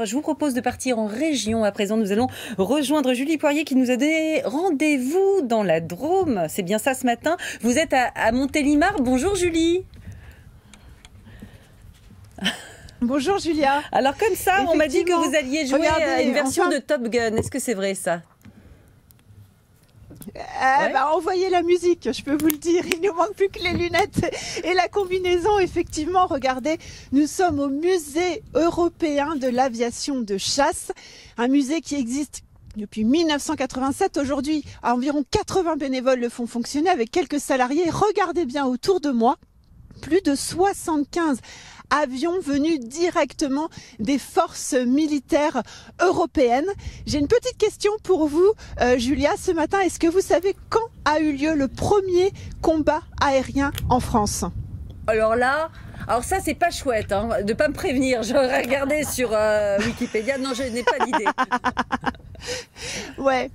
Je vous propose de partir en région. À présent, nous allons rejoindre Julie Poirier qui nous a donné rendez-vous dans la Drôme. C'est bien ça ce matin. Vous êtes à Montélimar. Bonjour Julie. Bonjour Julia. Alors comme ça, on m'a dit que vous alliez jouer à une version de Top Gun. Est-ce que c'est vrai ça ? Envoyez la musique, je peux vous le dire. Il nous manque plus que les lunettes et la combinaison. Effectivement, regardez, nous sommes au musée européen de l'aviation de chasse. Un musée qui existe depuis 1987. Aujourd'hui, environ 80 bénévoles le font fonctionner avec quelques salariés. Regardez bien autour de moi. Plus de 75 avions venus directement des forces militaires européennes. J'ai une petite question pour vous, Julia, ce matin. Est-ce que vous savez quand a eu lieu le premier combat aérien en France ? Alors ça c'est pas chouette de pas me prévenir. J'aurais regardé sur Wikipédia. Non, je n'ai pas d'idée. Ouais.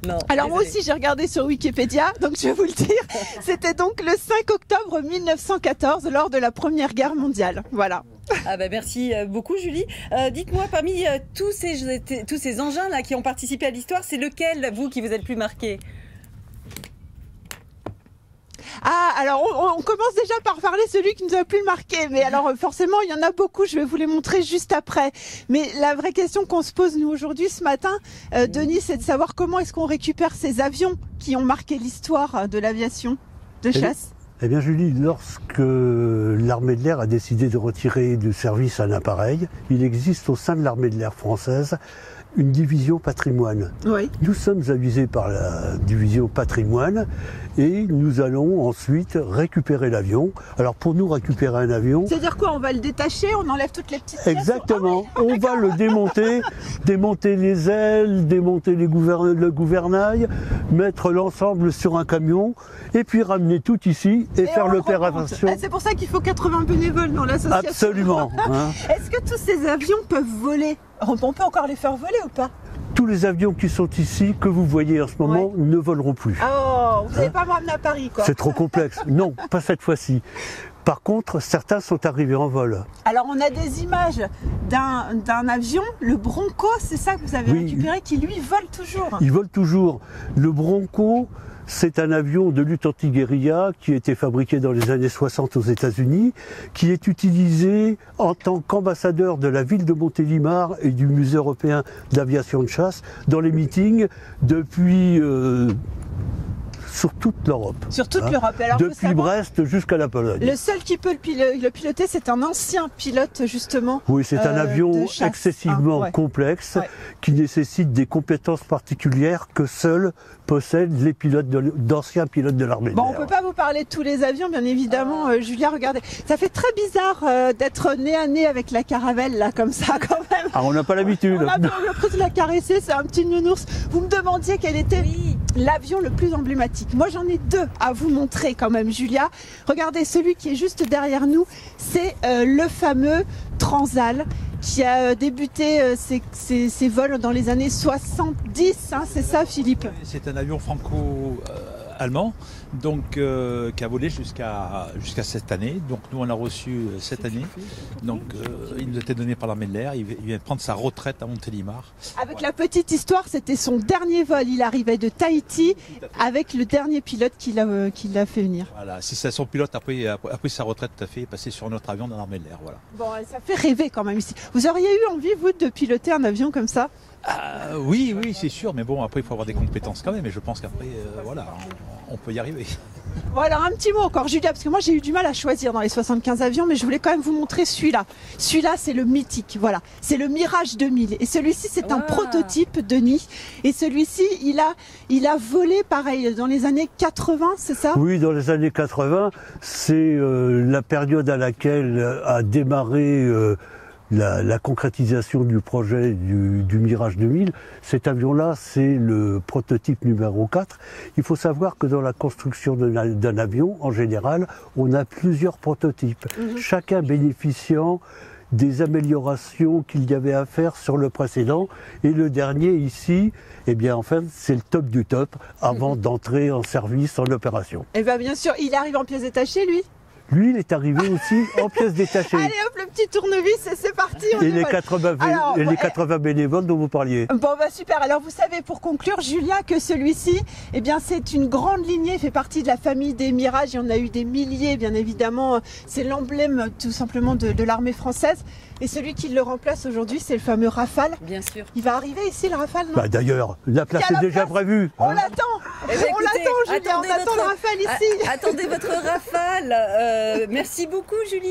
Non, alors désolée. moi aussi j'ai regardé sur Wikipédia, donc je vais vous le dire, c'était donc le 5 octobre 1914 lors de la Première Guerre mondiale, voilà. Merci beaucoup Julie. Dites-moi, parmi tous ces engins là qui ont participé à l'histoire, c'est lequel, vous, qui vous êtes le plus marqué ? Alors on commence déjà par parler celui qui nous a le plus marqué, mais alors forcément il y en a beaucoup, je vais vous les montrer juste après. Mais la vraie question qu'on se pose nous aujourd'hui ce matin, Denis, c'est de savoir comment est-ce qu'on récupère ces avions qui ont marqué l'histoire de l'aviation de chasse. Eh bien Julie, lorsque l'armée de l'air a décidé de retirer du service un appareil, il existe au sein de l'armée de l'air française une division patrimoine. Oui. Nous sommes avisés par la division patrimoine et nous allons ensuite récupérer l'avion. Alors pour nous récupérer un avion... C'est-à-dire quoi ? On va le détacher, on enlève toutes les petites pièces ? Exactement. On va le démonter, démonter les ailes, démonter le gouvernail, mettre l'ensemble sur un camion et puis ramener tout ici et faire l'opération. C'est pour ça qu'il faut 80 bénévoles dans l'association. Absolument. Est-ce que tous ces avions peuvent voler ? On peut encore les faire voler ou pas ? Tous les avions qui sont ici, que vous voyez en ce moment, ne voleront plus. Oh, vous n'allez pas m'emmener à Paris, quoi. C'est trop complexe. Non, pas cette fois-ci. Par contre, certains sont arrivés en vol. Alors, on a des images d'un avion, le Bronco, c'est ça que vous avez récupéré, qui lui vole toujours. Il vole toujours. Le Bronco, c'est un avion de lutte anti-guérilla qui a été fabriqué dans les années 60 aux États-Unis, qui est utilisé en tant qu'ambassadeur de la ville de Montélimar et du musée européen d'aviation de chasse dans les meetings depuis sur toute l'Europe. Sur toute l'Europe. Depuis Brest jusqu'à la Pologne. Le seul qui peut le piloter, c'est un ancien pilote, justement. Oui, c'est un avion excessivement complexe qui nécessite des compétences particulières que seuls possèdent les pilotes d'anciens pilotes de l'armée de l'air. On ne peut pas vous parler de tous les avions, bien évidemment. Julia, regardez. Ça fait très bizarre d'être nez à nez avec la Caravelle, là, comme ça, quand même. Ah, on n'a pas l'habitude. On a l'impression de la caresser, c'est un petit nounours. Vous me demandiez quel était l'avion le plus emblématique. Moi, j'en ai deux à vous montrer quand même, Julia. Regardez, celui qui est juste derrière nous, c'est le fameux Transal qui a débuté ses vols dans les années 70. C'est ça, Philippe ? C'est un avion franco-allemand donc qui a volé jusqu'à cette année. Donc nous on a reçu cette année. Donc il nous a été donné par l'armée de l'air. Il vient de prendre sa retraite à Montélimar. Avec la petite histoire, c'était son dernier vol. Il arrivait de Tahiti avec le dernier pilote qui l'a fait venir. Voilà, c'est son pilote après sa retraite tout à fait, est passé sur notre avion dans l'armée de l'air. Voilà. Bon, ça fait rêver quand même ici. Vous auriez eu envie, vous, de piloter un avion comme ça ? Oui, c'est sûr, mais bon, après il faut avoir des compétences quand même, et je pense qu'après, on peut y arriver. Bon, alors un petit mot encore, Julia, parce que moi j'ai eu du mal à choisir dans les 75 avions, mais je voulais quand même vous montrer celui-là. Celui-là, c'est le mythique, voilà. C'est le Mirage 2000, et celui-ci, c'est un prototype, Denis, et celui-ci, il a volé, pareil, dans les années 80, c'est ça ? Oui, dans les années 80, c'est la période à laquelle a démarré... La concrétisation du projet du Mirage 2000, cet avion-là, c'est le prototype numéro 4. Il faut savoir que dans la construction d'un avion, en général, on a plusieurs prototypes, chacun bénéficiant des améliorations qu'il y avait à faire sur le précédent. Et le dernier ici, eh bien en fait, c'est le top du top avant d'entrer en service, en opération. Et bien sûr, il arrive en pièces détachées, lui ? Lui, il est arrivé aussi en pièces détachées. Allez hop, le petit tournevis, c'est parti. On Et y les va. 80 bénévoles dont vous parliez. Bon bah super, alors vous savez pour conclure Julien que celui-ci, eh bien c'est une grande lignée, fait partie de la famille des Mirages, il y en a eu des milliers bien évidemment, c'est l'emblème tout simplement de l'armée française et celui qui le remplace aujourd'hui c'est le fameux Rafale. Bien sûr. Il va arriver ici le Rafale, non? Bah, d'ailleurs, la place est déjà prévue. On hein. l'attend, Eh ben, on écoutez, l'attend Julien, on attendez attend le votre- Rafale ici. Attendez votre Rafale. Merci beaucoup Julie.